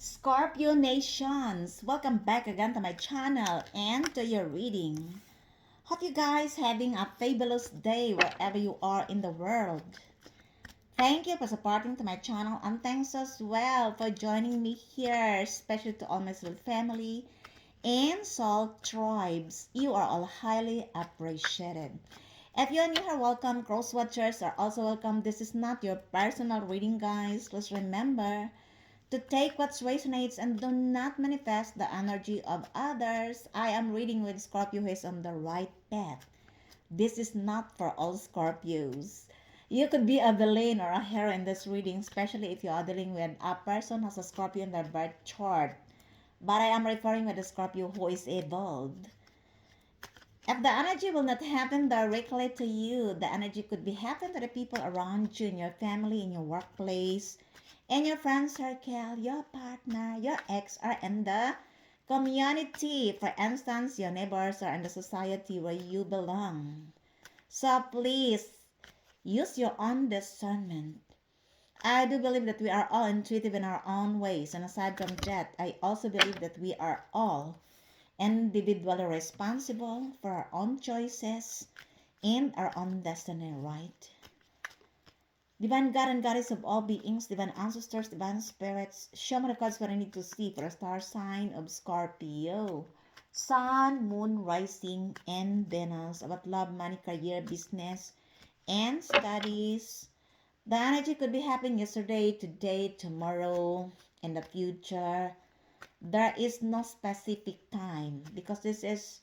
Scorpio Nations, welcome back again to my channel and to your reading. Hope you guys having a fabulous day wherever you are in the world. Thank you for supporting to my channel and thanks as well for joining me here, especially to all my soul family and soul tribes. You are all highly appreciated. If you're new here, welcome. Cross watchers are also welcome. This is not your personal reading, guys. Please remember to take what resonates and do not manifest the energy of others. I am reading with Scorpio who is on the right path. This is not for all Scorpios. You could be a villain or a hero in this reading, especially if you are dealing with a person who has a Scorpio in their birth chart. But I am referring with a Scorpio who is evolved. If the energy will not happen directly to you, the energy could be happen to the people around you, in your family, in your workplace, in your friend circle, your partner, your ex, or in the community. For instance, your neighbors or in the society where you belong. So please use your own discernment. I do believe that we are all intuitive in our own ways, and aside from that, I also believe that we are all individually responsible for our own choices and our own destiny, right? Divine God and Goddess of all beings, divine ancestors, divine spirits, show me the cards what I need to see for a star sign of Scorpio. Sun, Moon, Rising, and Venus. About love, money, career, business, and studies. The energy could be happening yesterday, today, tomorrow, in the future. There is no specific time because this is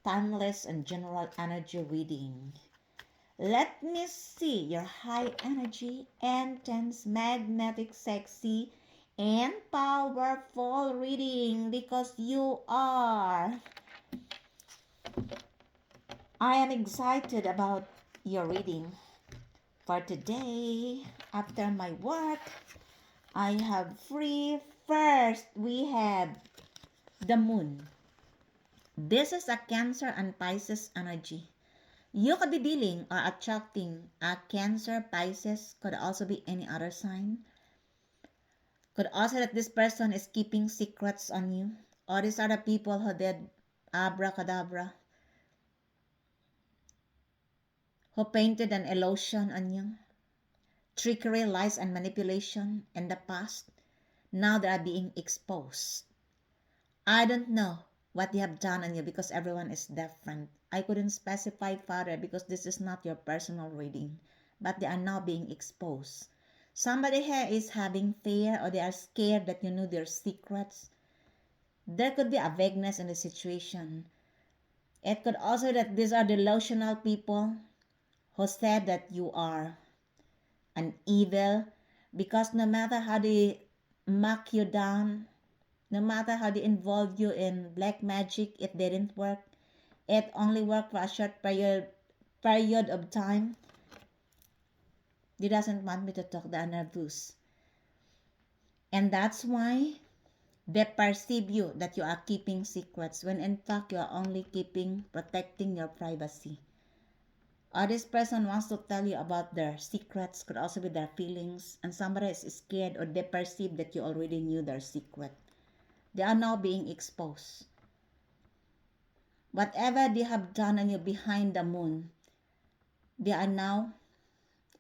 timeless and general energy reading. Let me see your high energy, intense, magnetic, sexy, and powerful reading because you are. I am excited about your reading for today. After my work, I have free. First, we have the moon. This is a Cancer and Pisces energy. You could be dealing or attracting a Cancer, Pisces, could also be any other sign. Could also that this person is keeping secrets on you. Or these are the people who did abracadabra, who painted an illusion on you. Trickery, lies, and manipulation in the past. Now they are being exposed. I don't know what they have done on you because everyone is different. I couldn't specify further because this is not your personal reading. But they are now being exposed. Somebody here is having fear or they are scared that you know their secrets. There could be a vagueness in the situation. It could also that these are delusional people who said that you are an evil because no matter how they mock you down, no matter how they involve you in black magic, it didn't work. It only worked for a short period of time. They doesn't want me to talk, they are nervous. And that's why they perceive you that you are keeping secrets when in fact you are only protecting your privacy. Or this person wants to tell you about their secrets, could also be their feelings, and somebody is scared or they perceive that you already knew their secret. They are now being exposed. Whatever they have done on you behind the moon, they are now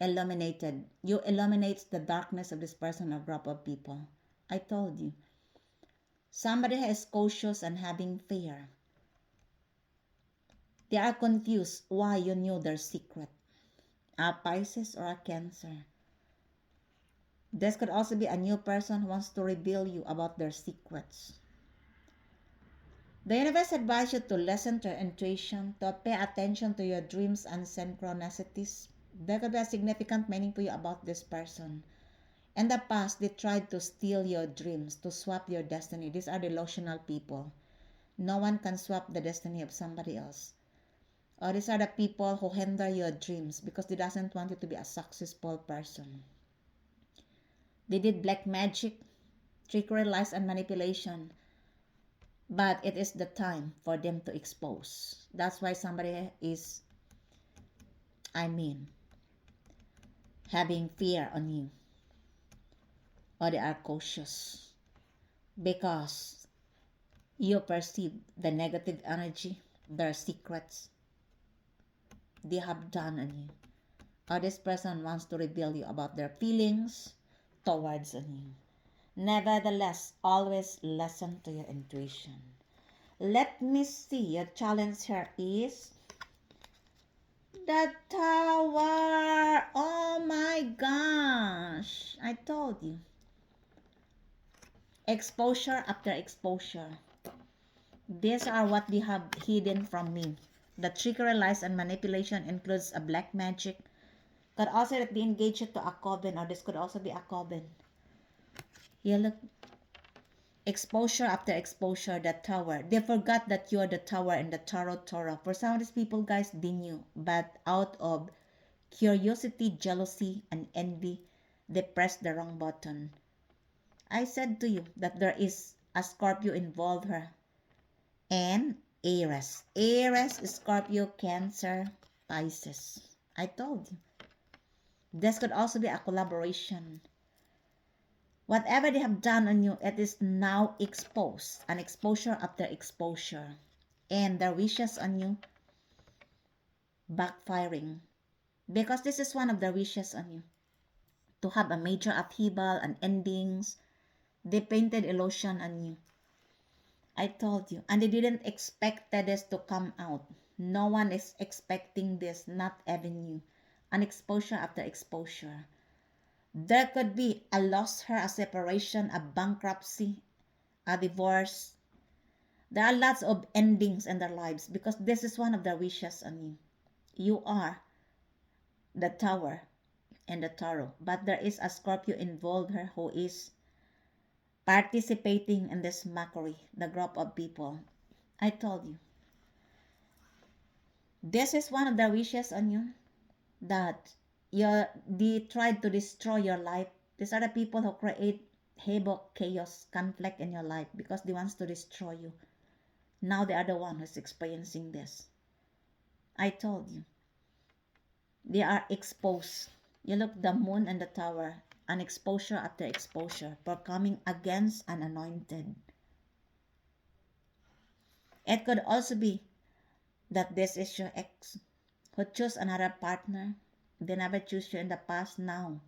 illuminated. You illuminate the darkness of this person or group of people. I told you. Somebody is cautious and having fear. They are confused why you knew their secret. A Pisces or a Cancer. This could also be a new person who wants to reveal you about their secrets. The universe advises you to listen to your intuition, to pay attention to your dreams and synchronicities. There could be a significant meaning to you about this person. In the past, they tried to steal your dreams, to swap your destiny. These are delusional people. No one can swap the destiny of somebody else. Or these are the people who hinder your dreams because they doesn't want you to be a successful person. They did black magic, trickery, lies, and manipulation. But it is the time for them to expose. That's why somebody is, having fear on you. Or they are cautious. because you perceive the negative energy, their secrets they have done on you. Or this person wants to reveal you about their feelings towards on you. Nevertheless, always listen to your intuition. Let me see. Your challenge here is the tower. Oh my gosh. I told you. Exposure after exposure. These are what they have hidden from me. The trickery, lies, and manipulation includes a black magic. Could also be engaged to a coven, or this could also be a coven. Yeah, look. Exposure after exposure, the tower. They forgot that you're the tower in the tarot. For some of these people, guys, they knew. But out of curiosity, jealousy, and envy, they pressed the wrong button. I said to you that there is a Scorpio involved here. And Aries. Aries, Scorpio, Cancer, Pisces. I told you. This could also be a collaboration. Whatever they have done on you, it is now exposed. An exposure after exposure. And their wishes on you backfiring. Because this is one of their wishes on you. To have a major upheaval and endings. They painted illusion on you. I told you. And they didn't expect this to come out. No one is expecting this, not even you. An exposure after exposure. There could be a loss here, a separation, a bankruptcy, a divorce. There are lots of endings in their lives because this is one of their wishes on you. You are the tower and the tarot. But there is a Scorpio involved here who is participating in this mockery, the group of people. I told you. This is one of the wishes on you that they tried to destroy your life. These are the people who create havoc, chaos, conflict in your life because they want to destroy you. Now they are the one who's experiencing this. I told you. They are exposed. You look, the moon and the tower, an exposure after exposure for coming against an anointed. It could also be that this is your ex who chose another partner. They never choose you in the past. Now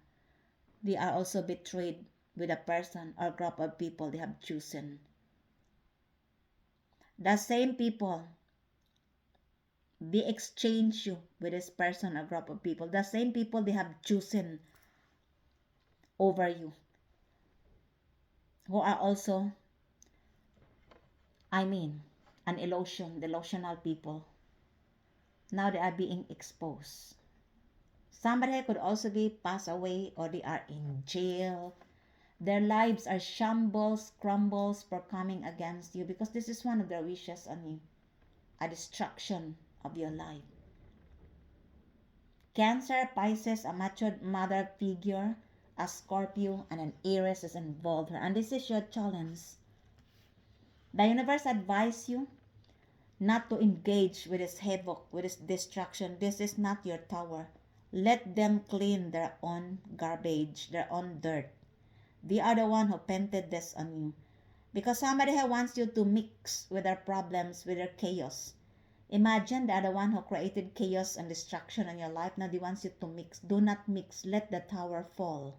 they are also betrayed with a person or group of people they have chosen. The same people, they exchange you with this person or group of people. The same people they have chosen over you, who are also, an delusional people. Now they are being exposed. Somebody could also be passed away or they are in jail. Their lives are shambles, crumbles for coming against you because this is one of their wishes on you. A destruction of your life. Cancer, Pisces, a matured mother figure, a Scorpio, and an Aries is involved here. And this is your challenge. The universe advises you not to engage with this havoc, with this destruction. This is not your tower. Let them clean their own garbage, their own dirt. They are the one who painted this on you. Because somebody here wants you to mix with their problems, with their chaos. Imagine they are the one who created chaos and destruction in your life. Now they want you to mix. Do not mix. Let the tower fall.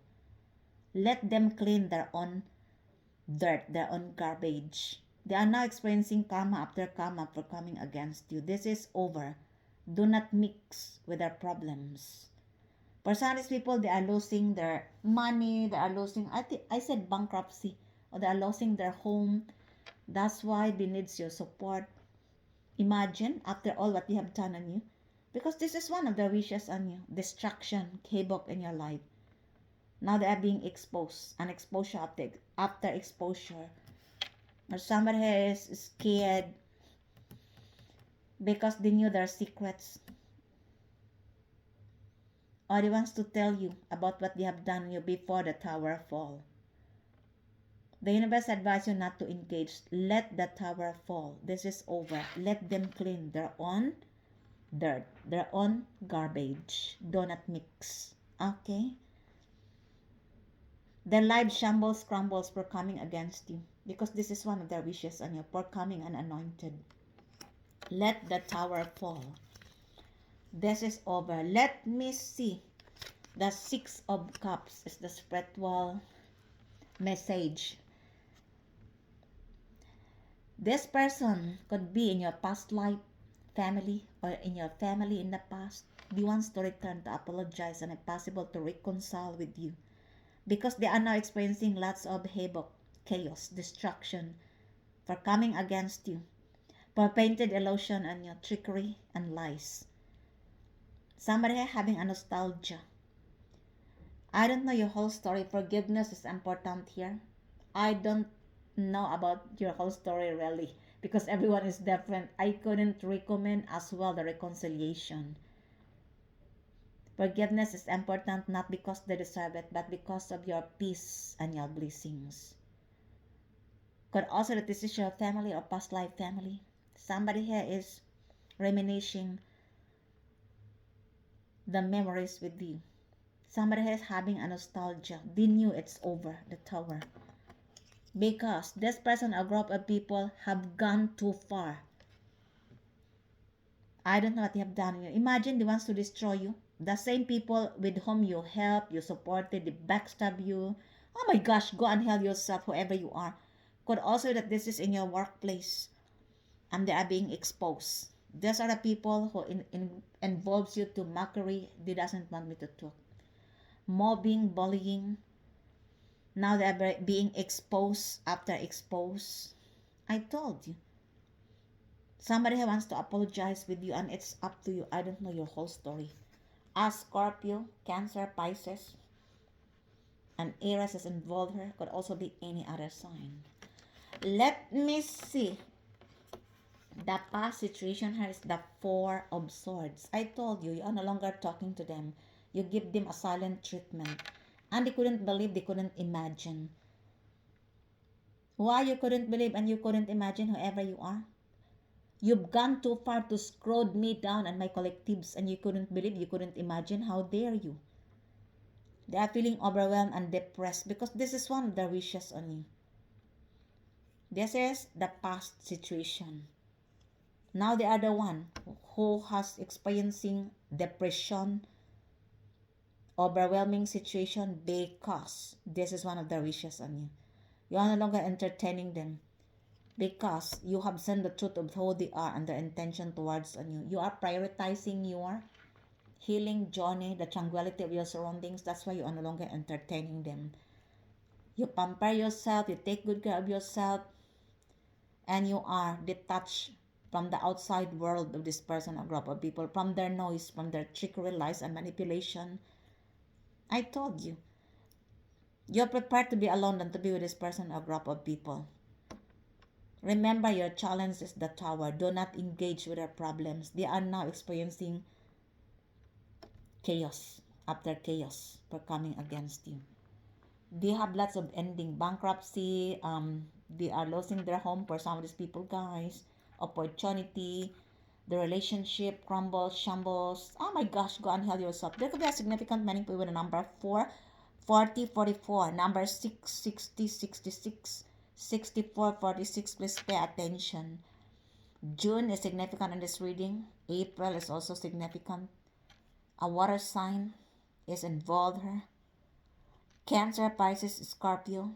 Let them clean their own dirt, their own garbage. They are now experiencing karma after karma for coming against you. This is over. Do not mix with their problems. For some of these people, they are losing their money. They are losing, I said bankruptcy. Or they are losing their home. That's why they need your support. Imagine, after all what they have done on you. Because this is one of their wishes on you. Destruction, havoc in your life. Now they are being exposed. An exposure after exposure. Or somebody is scared because they knew their secrets. Or they wants to tell you about what they have done on you before the tower fall. The universe advises you not to engage. Let the tower fall. This is over. Let them clean their own dirt, their own garbage. Do not mix. Okay? Their life shambles, crumbles for coming against you. Because this is one of their wishes on you, for coming unanointed. Let the tower fall. This is over. Let me see. The Six of Cups is the spiritual message. This person could be in your past life, family, or in your family in the past. They wants to return to apologize and if possible to reconcile with you. Because they are now experiencing lots of havoc, chaos, destruction for coming against you. For painted illusion and your trickery and lies. Somebody having a nostalgia. I don't know your whole story. Forgiveness is important here. I don't know about your whole story really because everyone is different. I couldn't recommend as well the reconciliation. Forgiveness is important not because they deserve it but because of your peace and your blessings. Could also that this is your family or past life family. Somebody here is reminiscing the memories with you. Somebody is having a nostalgia. They knew it's over, the tower. Because this person or group of people have gone too far. I don't know what they have done. Imagine they wants to destroy you. The same people with whom you helped, you supported, they backstab you. Oh my gosh, go and help yourself, whoever you are. Could also that this is in your workplace and they are being exposed. These are the people who involves you to mockery. They doesn't want me to talk. Mobbing, bullying. Now they are being exposed after exposed. I told you. Somebody wants to apologize with you and it's up to you. I don't know your whole story. As Scorpio, Cancer, Pisces, and Aries is involved here. Could also be any other sign. Let me see. The past situation here is the Four of Swords. I told you, you are no longer talking to them. You give them a silent treatment. And they couldn't believe, they couldn't imagine. Why you couldn't believe and you couldn't imagine whoever you are? You've gone too far to scroll me down and my collectives and you couldn't believe, you couldn't imagine. How dare you? They are feeling overwhelmed and depressed because this is one of the wishes on you. This is the past situation. Now they are the one who has experiencing depression, overwhelming situation because this is one of the wishes on you. You are no longer entertaining them because you have seen the truth of who they are and their intention towards on you. You are prioritizing your healing journey, the tranquility of your surroundings. That's why you are no longer entertaining them. You pamper yourself, you take good care of yourself, and you are detached from the outside world of this person or group of people, from their noise, from their trickery, lies, and manipulation. I told you. You're prepared to be alone than to be with this person or group of people. Remember, your challenge is the tower. Do not engage with their problems. They are now experiencing chaos after chaos for coming against you. They have lots of ending, bankruptcy. They are losing their home for some of these people, guys. Opportunity, the relationship crumbles, shambles. Oh my gosh, go and help yourself. There could be a significant meaning with the number 4, 40, 44, number 6, 60, 66, 64, 46. Please pay attention. June is significant in this reading. April is also significant. A water sign is involved here. Cancer, Pisces, Scorpio,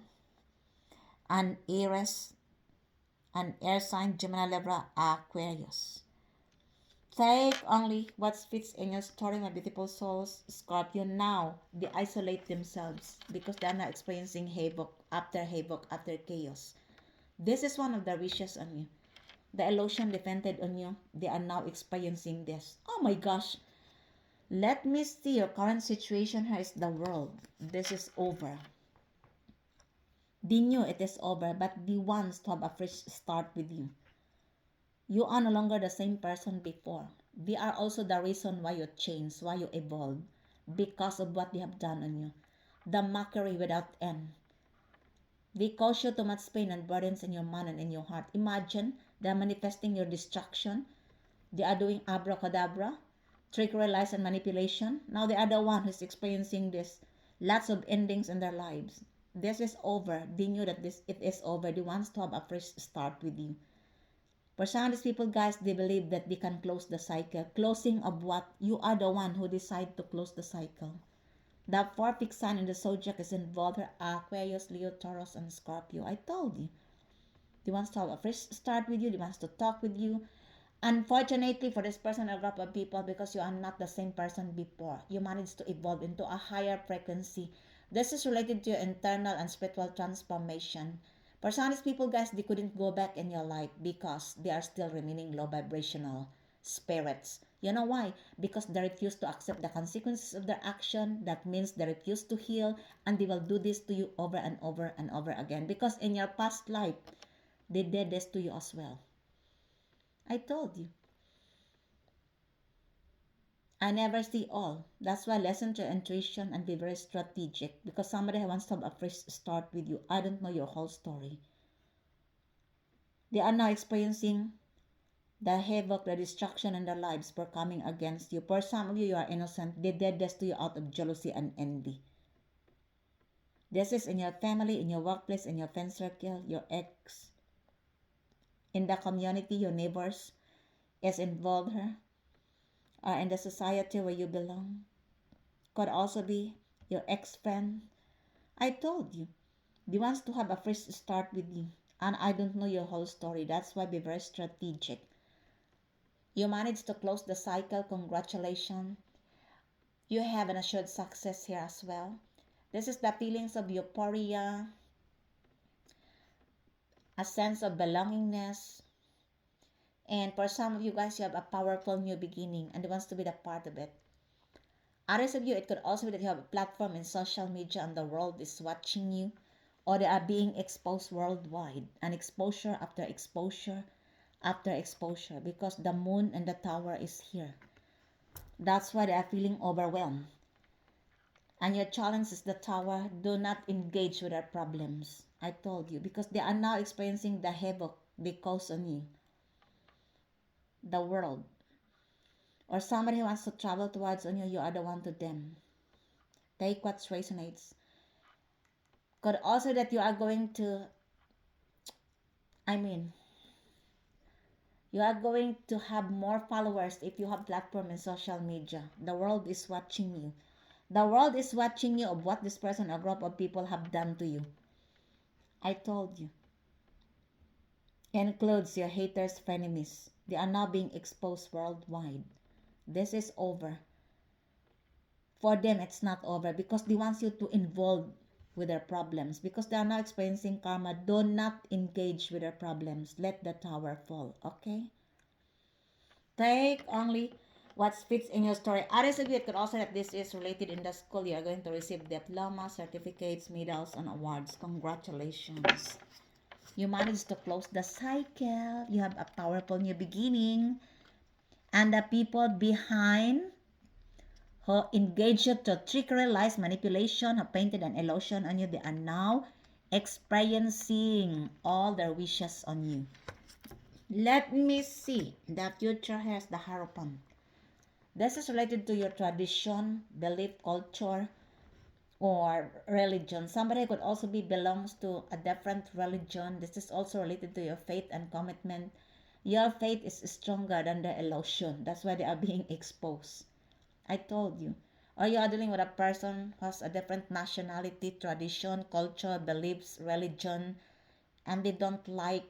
and Aries, an air sign, Gemini, Libra, Aquarius. Take only what fits in your story, my beautiful souls. Scorpio, now they isolate themselves because they are not experiencing havoc after chaos. This is one of the wishes on you. The illusion depended on you. They are now experiencing this. Oh my gosh. Let me see your current situation. Here is the world. This is over. They knew it is over, but they want to have a fresh start with you. You are no longer the same person before. They are also the reason why you change, why you evolve, because of what they have done on you. The mockery without end. They cause you too much pain and burdens in your mind and in your heart. Imagine they're manifesting your destruction. They are doing abracadabra, trickery, lies, and manipulation. Now they are the one who's experiencing this. Lots of endings in their lives. This is over. They knew that this it is over. They want to have a fresh start with you. For some of these people, guys, they believe that they can close the cycle. Closing of what? You are the one who decide to close the cycle. The four fixed sign in the zodiac is involved here: Aquarius, Leo, Taurus, and Scorpio. I told you. They wants to have a fresh start with you. They wants to talk with you. Unfortunately for this person or group of people, because you are not the same person before, you managed to evolve into a higher frequency. This is related to your internal and spiritual transformation. For some of these people, guys, they couldn't go back in your life because they are still remaining low vibrational spirits. You know why? Because they refuse to accept the consequences of their action. That means they refuse to heal, and they will do this to you over and over and over again. Because in your past life, they did this to you as well. I told you. I never see all. That's why listen to intuition and be very strategic, because somebody wants to have a fresh start with you. I don't know your whole story. They are now experiencing the havoc, the destruction in their lives for coming against you. For some of you, you are innocent. They did this to you out of jealousy and envy. This is in your family, in your workplace, in your friend circle, your ex, in the community, your neighbors is involved here, or in the society where you belong. Could also be your ex-friend. I told you, they wants to have a fresh start with you. And I don't know your whole story. That's why be very strategic. You managed to close the cycle. Congratulations. You have an assured success here as well. This is the feelings of euphoria, a sense of belongingness. And for some of you guys, you have a powerful new beginning and wants to be the part of it. Others of you, it could also be that you have a platform in social media and the world is watching you, or they are being exposed worldwide, and exposure after exposure after exposure, because the moon and the tower is here. That's why they are feeling overwhelmed. And your challenge is the tower. Do not engage with their problems. I told you, because they are now experiencing the havoc they cause on you, the world. Or somebody who wants to travel towards on you, you are the one to them. Take what resonates. Could also that you are going to, I mean, you are going to have more followers if you have platform in social media. The world is watching you. The world is watching you of what this person or group of people have done to you. I told you. Includes your haters, frenemies. They are now being exposed worldwide. This is over. For them, it's not over because they want you to involve with their problems, because they are now experiencing karma. Do not engage with their problems. Let the tower fall. Okay? Take only what fits in your story. Others of you, it could also that this is related in the school. You are going to receive diplomas, certificates, medals, and awards. Congratulations. You managed to close the cycle. You have a powerful new beginning. And the people behind who engaged you to trickery, lies, manipulation, have painted an illusion on you, they are now experiencing all their wishes on you. Let me see. The future has the Hierophant. This is related to your tradition, belief, culture, or religion. Somebody could also be belongs to a different religion. This is also related to your faith and commitment. Your faith is stronger than the illusion. That's why they are being exposed. I told you. Or you are dealing with a person who has a different nationality, tradition, culture, beliefs, religion, and they don't like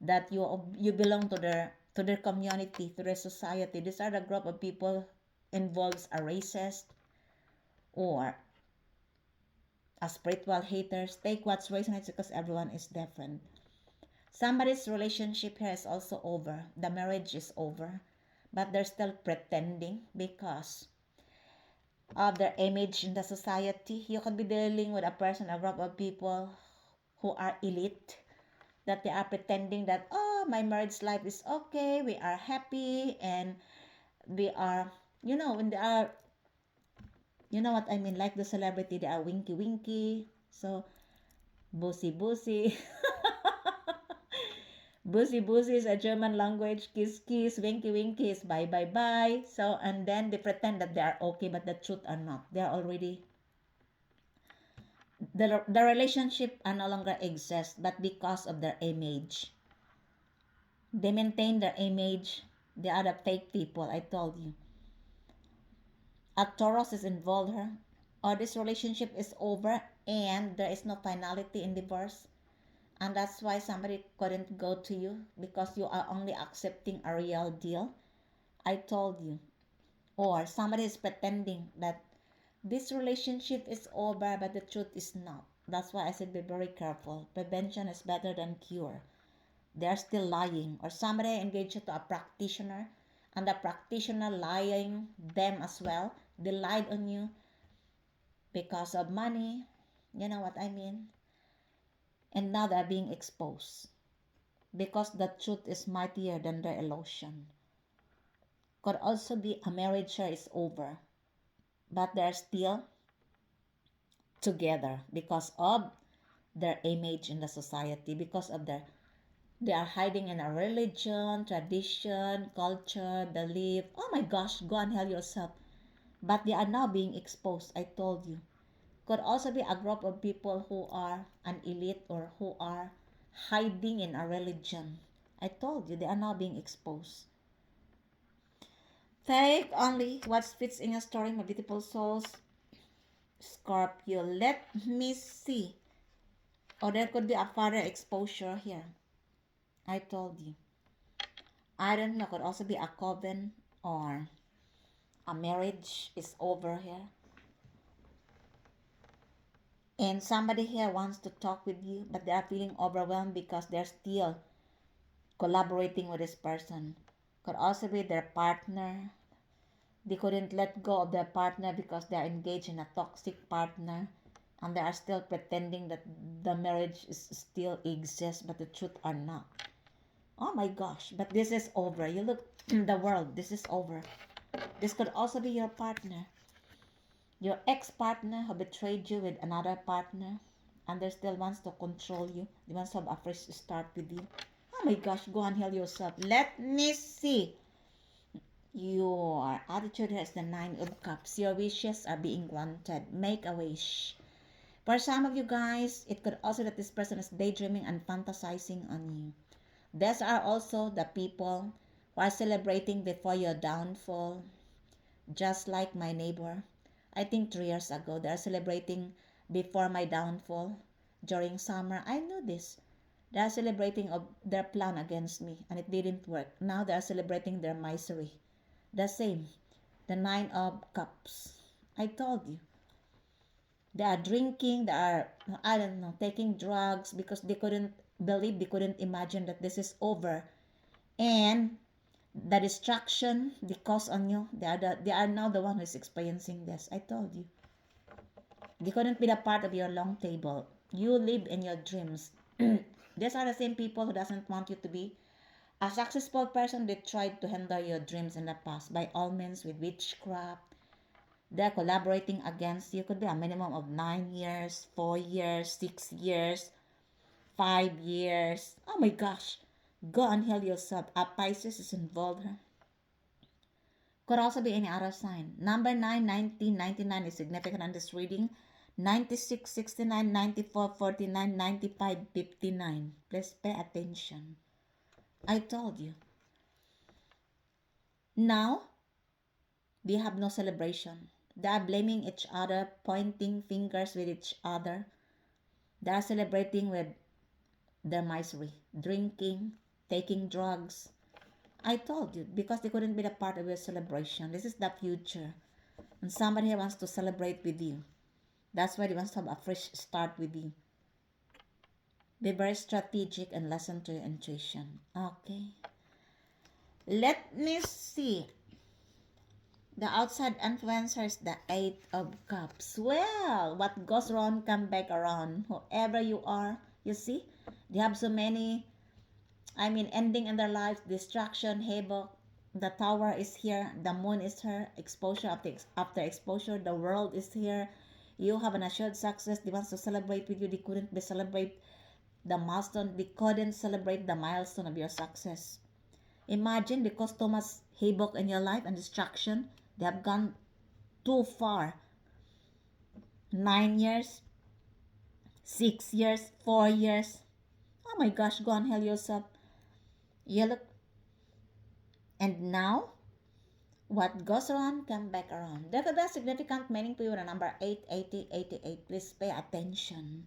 that you belong to their community, to their society. These are the group of people involves a racist or a spiritual haters. Take what's resonates because everyone is different. Somebody's relationship here is also over. The marriage is over. But they're still pretending because of their image in the society. You could be dealing with a person, a group of people who are elite, that they are pretending that, oh, my marriage life is okay, we are happy, and we are, when they are, you know what I mean, like the celebrity, they are winky winky. So, bussy bussy. Bussy bussy is a German language. Kiss kiss, winky winky is bye bye bye. So, and then they pretend that they are okay, but the truth are not. They are already The relationship are no longer exist, but because of their image. They maintain their image. They are the fake people, I told you. A Taurus is involved here. Or this relationship is over and there is no finality in divorce. And that's why somebody couldn't go to you because you are only accepting a real deal. I told you. Or somebody is pretending that this relationship is over, but the truth is not. That's why I said be very careful. Prevention is better than cure. They're still lying. Or somebody engaged you to a practitioner, and the practitioner lying them as well. They lied on you because of money. You know what I mean? And now they're being exposed because the truth is mightier than their illusion. Could also be a marriage is over, but they're still together because of their image in the society, because of their they are hiding in a religion, tradition, culture, belief. Oh my gosh, go and hell yourself. But they are now being exposed, I told you. Could also be a group of people who are an elite or who are hiding in a religion. I told you, they are now being exposed. Take only what fits in your story, my beautiful souls. Scorpio, let me see. Or there could be a further exposure here. I told you. I don't know, could also be a coven or a marriage is over here. And somebody here wants to talk with you, but they are feeling overwhelmed because they're still collaborating with this person. Could also be their partner. They couldn't let go of their partner because they are engaged in a toxic partner. And they are still pretending that the marriage is still exists, but the truth are not. Oh my gosh, but this is over. You look in the world, this is over. This could also be your partner. Your ex-partner who betrayed you with another partner and they still wants to control you. They wants to have a fresh start with you. Oh my gosh, go and heal yourself. Let me see. Your attitude has the 9 of Cups. Your wishes are being granted. Make a wish. For some of you guys, it could also that this person is daydreaming and fantasizing on you. These are also the people who are celebrating before your downfall, just like my neighbor. I think 3 years ago, they're celebrating before my downfall during summer. I knew this. They're celebrating of their plan against me and it didn't work. Now they're celebrating their misery. The same. The 9 of Cups. I told you. They are drinking, they are, I don't know, taking drugs because they couldn't believe, they couldn't imagine that this is over. And the distraction they cause on you, they are now the one who is experiencing this. I told you. They couldn't be the part of your long table. You live in your dreams. These are the same people who doesn't want you to be a successful person. They tried to hinder your dreams in the past by all means with witchcraft. They're collaborating against you. Could be a minimum of 9 years, 4 years, 6 years, 5 years. Oh my gosh. Go and heal yourself. A Pisces is involved. Could also be any other sign. Number 9, 19, 99 is significant on this reading. 96, 69, 94, 49, 95, 59. Please pay attention. I told you. Now, they have no celebration. They are blaming each other, pointing fingers with each other. They are celebrating with their misery, drinking, taking drugs. I told you, because they couldn't be a part of your celebration. This is the future. And somebody here wants to celebrate with you. That's why they want to have a fresh start with you. Be very strategic and listen to your intuition. Okay. Let me see. The outside influencer is the 8 of Cups. Well, what goes wrong come back around. Whoever you are, you see, they have so many, ending in their lives, distraction, havoc. The tower is here, the moon is here, exposure after exposure, the world is here. You have an assured success. They want to celebrate with you. They couldn't be celebrate the milestone. They couldn't celebrate the milestone of your success. Imagine because too much havoc in your life and distraction, they have gone too far. 9 years, 6 years, 4 years. Oh my gosh, go and hell yourself. You look, and now what goes around come back around. There could be a significant meaning to you with the number 88088. Please pay attention.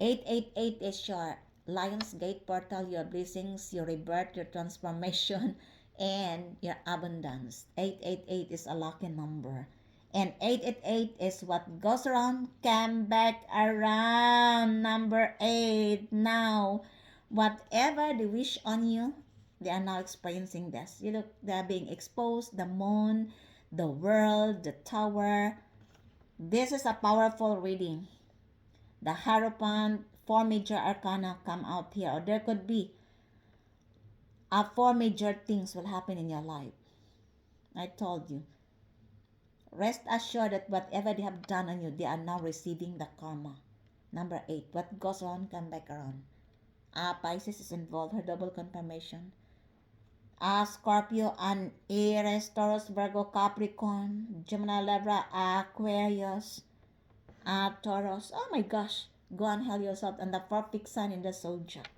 888 is your Lion's Gate portal, your blessings, your rebirth, your transformation, and your abundance. 888 is a lucky number. And 888 is what goes around, come back around. Number 8. Now, whatever they wish on you, they are now experiencing this. You look, they are being exposed, the moon, the world, the tower. This is a powerful reading. The Hierophant, 4 major arcana come out here. Or there could be 4 major things will happen in your life. I told you. Rest assured that whatever they have done on you, they are now receiving the karma. Number 8. What goes on, come back around. Pisces is involved. Her double confirmation. Scorpio and Aries, Taurus, Virgo, Capricorn, Gemini, Libra, Aquarius, Taurus. Oh my gosh. Go and hell yourself. And the perfect sign in the zodiac.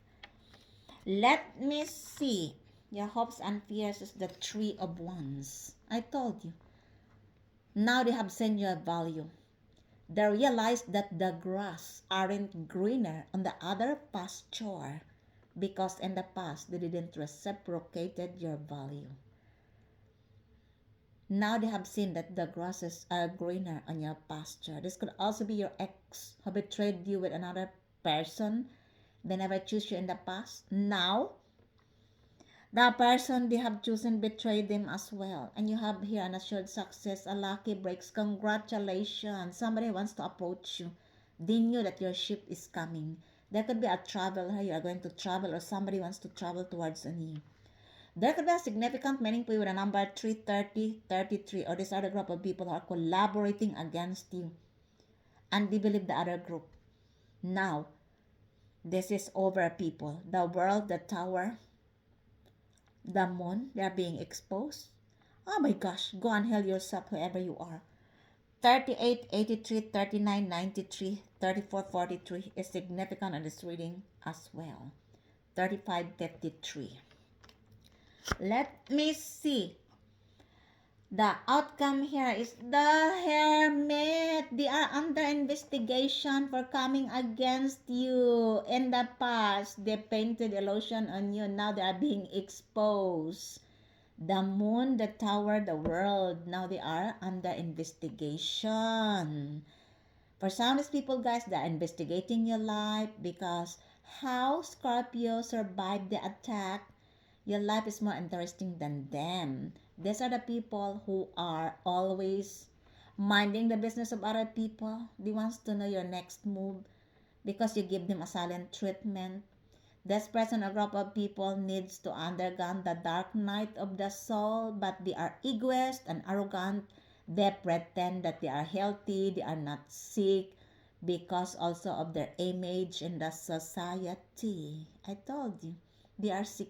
Let me see. Your hopes and fears is the 3 of Wands. I told you. Now they have seen your value. They realize that the grass aren't greener on the other pasture because in the past they didn't reciprocated your value. Now they have seen that the grasses are greener on your pasture. This could also be your ex who betrayed you with another person. They never choose you in the past. Now, the person they have chosen betrayed them as well. And you have here an assured success, a lucky breaks. Congratulations. Somebody wants to approach you. They knew that your ship is coming. There could be a travel here. You are going to travel or somebody wants to travel towards you. There could be a significant meaning to you with a number 330, 33, or this other group of people who are collaborating against you. And they believe the other group. Now, this is over, people. The world, the tower, the moon, they are being exposed. Oh my gosh, go and hell yourself, whoever you are. 38, 83, 39, 93, 34, 43 is significant on this reading as well. 35, 53. Let me see. The outcome here is the Hermit. They are under investigation for coming against you. In the past, they painted illusion on you. Now they are being exposed. The moon, the tower, the world. Now they are under investigation. For some of these people, guys, they are investigating your life because how Scorpio survived the attack. Your life is more interesting than them. These are the people who are always minding the business of other people. They want to know your next move because you give them a silent treatment. This person or group of people needs to undergo the dark night of the soul, but they are egoist and arrogant. They pretend that they are healthy, they are not sick because also of their image in the society. I told you, they are sick.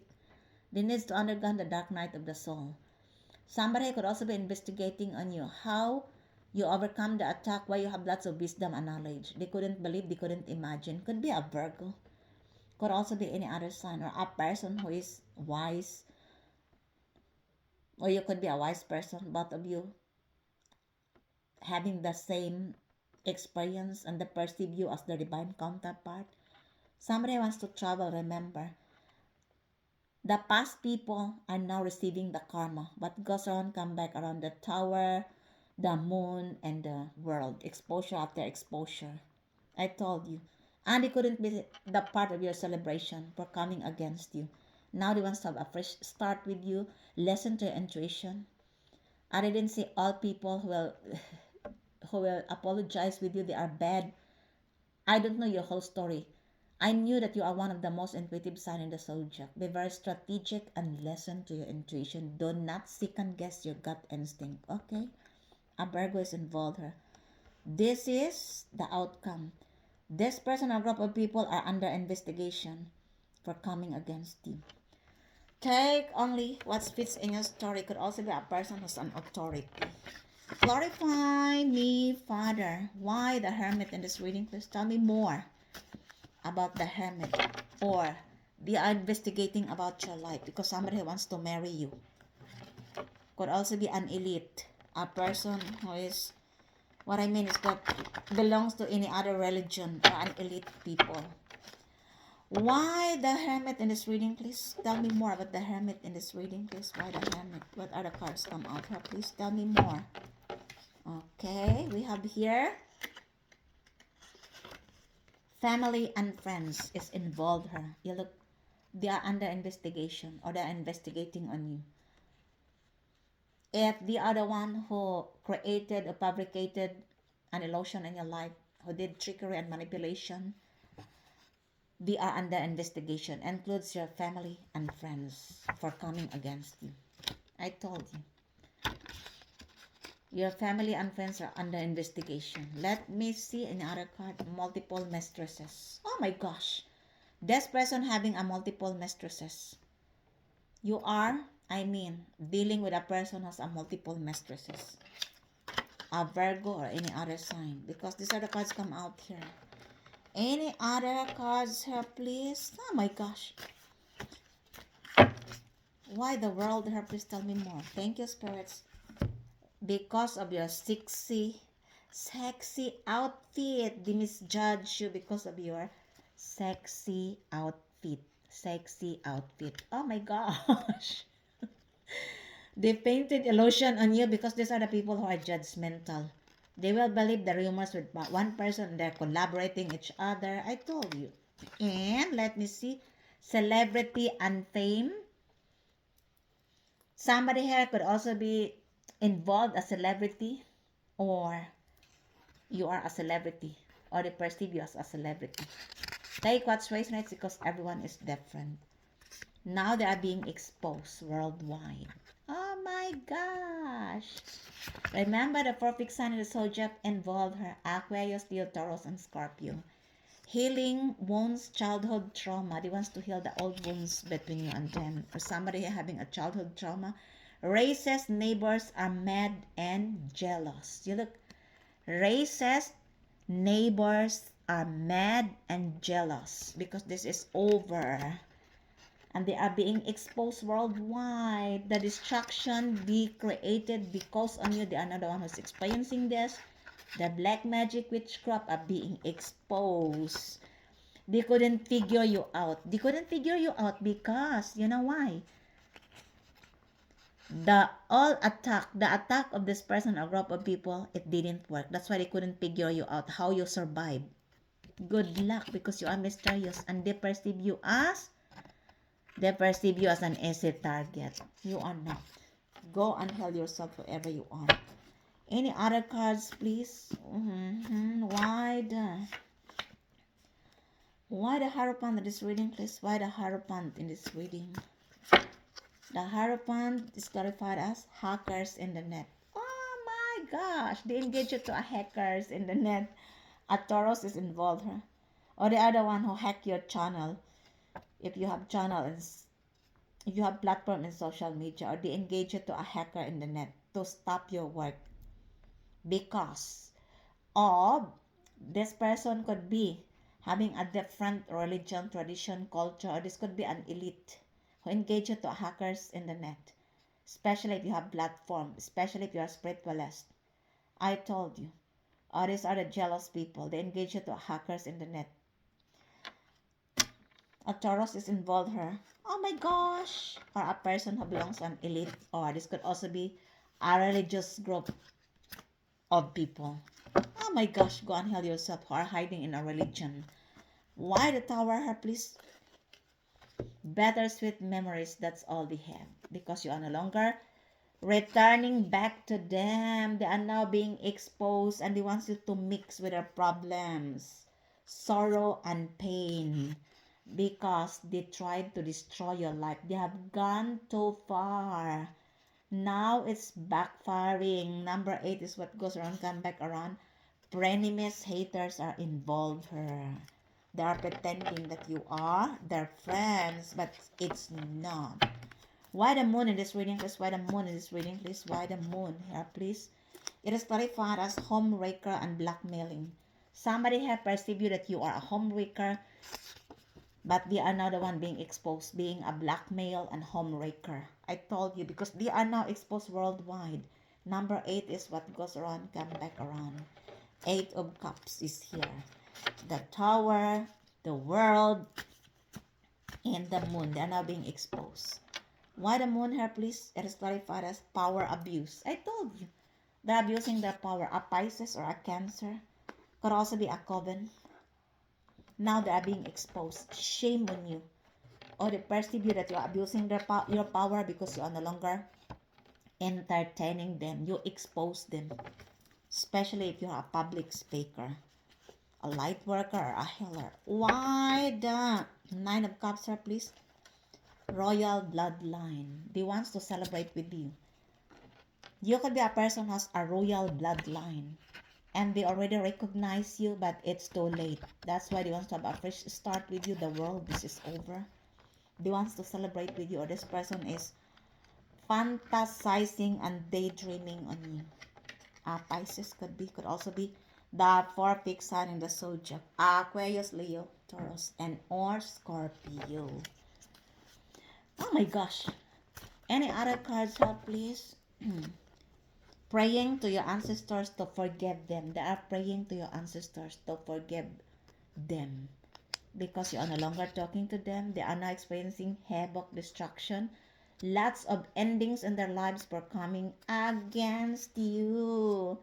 They need to undergo the dark night of the soul. Somebody could also be investigating on you how you overcome the attack, why you have lots of wisdom and knowledge. They couldn't believe, they couldn't imagine. Could be a Virgo. Could also be any other sign or a person who is wise. Or you could be a wise person, both of you having the same experience and they perceive you as the divine counterpart. Somebody wants to travel, remember. The past people are now receiving the karma. What goes around, come back around. The tower, the moon, and the world. Exposure after exposure. I told you. And it couldn't be the part of your celebration for coming against you. Now they want to have a fresh start with you. Listen to your intuition. I didn't say all people who will apologize with you, they are bad. I don't know your whole story. I knew that you are one of the most intuitive sign in the zodiac. Be very strategic and listen to your intuition. Do not second guess your gut instinct, okay? A Virgo is involved here. This is the outcome. This person or group of people are under investigation for coming against you. Take only what fits in your story. Could also be a person who's an authority. Clarify me, Father. Why the Hermit in this reading? Please tell me more about the Hermit. Or they are investigating about your life because somebody wants to marry you. Could also be an elite. A person who is, what I mean is that belongs to any other religion or an elite people. Why the Hermit in this reading, please? Tell me more about the Hermit in this reading, please. Why the Hermit? What other cards come out here? Please tell me more. Okay, we have here family and friends is involved here. You look, they are under investigation or they are investigating on you. If the other one who created or fabricated an illusion in your life, who did trickery and manipulation, they are under investigation, includes your family and friends for coming against you. I told you. Your family and friends are under investigation. Let me see another card. Multiple mistresses. Oh my gosh. This person having a multiple mistresses. You are, dealing with a person who has a multiple mistresses. A Virgo or any other sign. Because these are the cards come out here. Any other cards here, please? Oh my gosh. Why the world here? Please tell me more. Thank you, spirits. Because of your sexy outfit. They misjudge you because of your sexy outfit. Sexy outfit. Oh my gosh. They painted illusion on you because these are the people who are judgmental. They will believe the rumors with one person. They're collaborating each other. I told you. And let me see. Celebrity and fame. Somebody here could also be involved as celebrity, or you are a celebrity, or they perceive you as a celebrity. Take what's resonates because everyone is different. Now they are being exposed worldwide. Oh my gosh. Remember the perfect sign of the zodiac involved her Aquarius, Leo, Taurus, and Scorpio. Healing wounds, childhood trauma. They wants to heal the old wounds between you and them. Or somebody having a childhood trauma. Racist neighbors are mad and jealous. You look, racist neighbors are mad and jealous because this is over. And they are being exposed worldwide. The destruction be created because on you. They are not the one who's experiencing this. The black magic witchcraft are being exposed. They couldn't figure you out. They couldn't figure you out because, you know why? The attack of this person or group of people, it didn't work. That's why they couldn't figure you out, how you survive. Good luck because you are mysterious and they perceive you as an easy target. You are not. Go and heal yourself wherever you are. Any other cards, please? Why the Hierophant in this reading, please? Why the Hierophant in this reading? The Hierophant is clarified as hackers in the net. Oh my gosh, they engage you to a hackers in the net. A Taurus is involved, huh? Or the other one who hack your channel. If you have channels, if you have platform in social media, or they engage you to a hacker in the net to stop your work. Because of this person could be having a different religion, tradition, culture, or this could be an elite who engage you to hackers in the net, especially if you have platform, especially if you are spiritualist. I told you. Or these are the jealous people. They engage you to hackers in the net. A Taurus is involved here. Oh my gosh. Or a person who belongs to an elite. Or this could also be a religious group of people. Oh my gosh, go and heal yourself who are hiding in a religion. Why the Tower here, please? Bittersweet memories, that's all they have. Because you are no longer returning back to them. They are now being exposed and they want you to mix with their problems. Sorrow and pain. Because they tried to destroy your life. They have gone too far. Now it's backfiring. Number 8 is what goes around, come back around. Frenemies, haters are involved here. They are pretending that you are their friends, but it's not. Why the moon in this reading, please? Why the moon in this reading, please? Why the moon here, please? It is clarified as homewrecker and blackmailing. Somebody have perceived you that you are a homewrecker, but they are now the one being exposed, being a blackmail and homewrecker. I told you because they are now exposed worldwide. Number 8 is what goes around, come back around. 8 of Cups is here. The Tower, the world, and the Moon. They are now being exposed. Why the Moon here, please? It is clarified as power abuse. I told you. They're abusing their power. A Pisces or a Cancer. Could also be a Coven. Now they are being exposed. Shame on you. Or they perceive you that you are abusing your power because you are no longer entertaining them. You expose them. Especially if you are a public speaker, a light worker, or a healer. Why the 9 of Cups here, please? Royal bloodline. They wants to celebrate with you. You could be a person who has a royal bloodline. And they already recognize you, but it's too late. That's why they want to have a fresh start with you. The world, this is over. They want to celebrate with you, or this person is fantasizing and daydreaming on you. Pisces could also be the 4 fixed sign in the zodiac. Aquarius, Leo, Taurus, and or Scorpio. Oh my gosh. Any other cards help, please? Praying to your ancestors to forgive them. They are praying to your ancestors to forgive them. Because you are no longer talking to them. They are now experiencing havoc, destruction. Lots of endings in their lives for coming against you.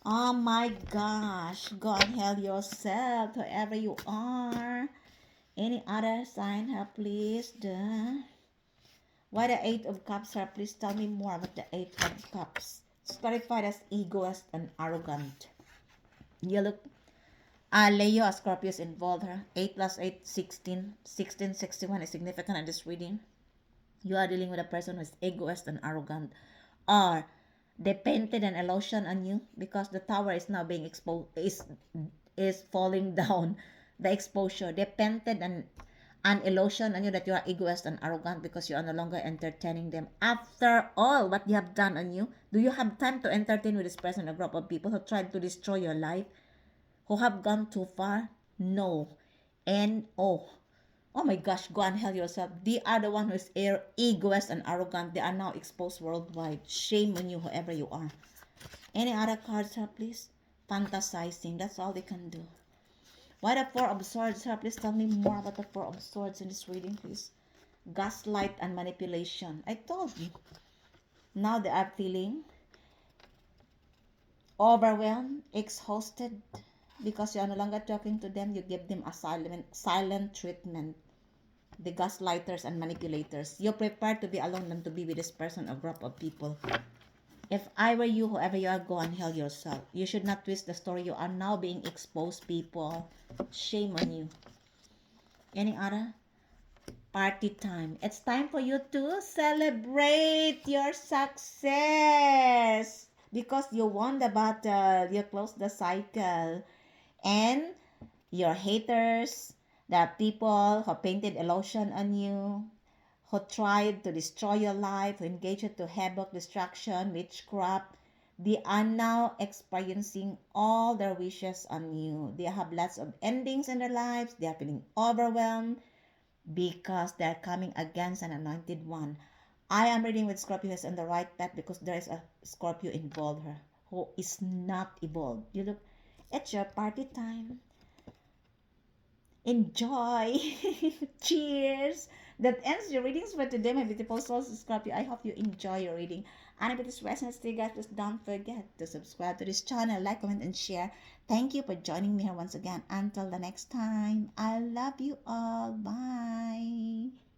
Oh my gosh. Go and help yourself, whoever you are. Any other sign help, please? Why the 8 of Cups here? Please tell me more about the 8 of Cups. It's clarified as egoist and arrogant. You look, Leo, Scorpio is involved here. 8 plus 8, 16. 16, 61 is significant in this reading. You are dealing with a person who is egoist and arrogant. Or they painted an illusion on you because the tower is now being exposed, is falling down. The exposure. They painted an illusion on you that you are egoist and arrogant because you are no longer entertaining them. After all what they have done on you, do you have time to entertain with this person, a group of people who tried to destroy your life, who have gone too far? No. N-O. Oh my gosh, go and help yourself. They are the one who is egoist and arrogant. They are now exposed worldwide. Shame on you, whoever you are. Any other cards here, please? Fantasizing. That's all they can do. Why the 4 of Swords here? Please tell me more about the 4 of Swords in this reading, please. Gaslight and manipulation. I told you. Now they are feeling overwhelmed, exhausted, because you are no longer talking to them. You give them a silent treatment. The gaslighters and manipulators. You prefer to be alone than to be with this person or group of people. If I were you, whoever you are, go and help yourself. You should not twist the story. You are now being exposed, people. Shame on you. Any other? Party time. It's time for you to celebrate your success. Because you won the battle. You closed the cycle. And your haters, the people who painted illusion on you, who tried to destroy your life, who engaged into havoc, destruction, witchcraft, they are now experiencing all their wishes on you. They have lots of endings in their lives. They are feeling overwhelmed because they are coming against an anointed one. I am reading with Scorpio is on the right path because there is a Scorpio involved here who is not evolved. You look, it's your party time. Enjoy. Cheers. That ends your readings for today, my beautiful souls, Scorpio. I hope you enjoy your reading. And if it is resonates to you guys, please don't forget to subscribe to this channel, like, comment, and share. Thank you for joining me here once again. Until the next time, I love you all. Bye.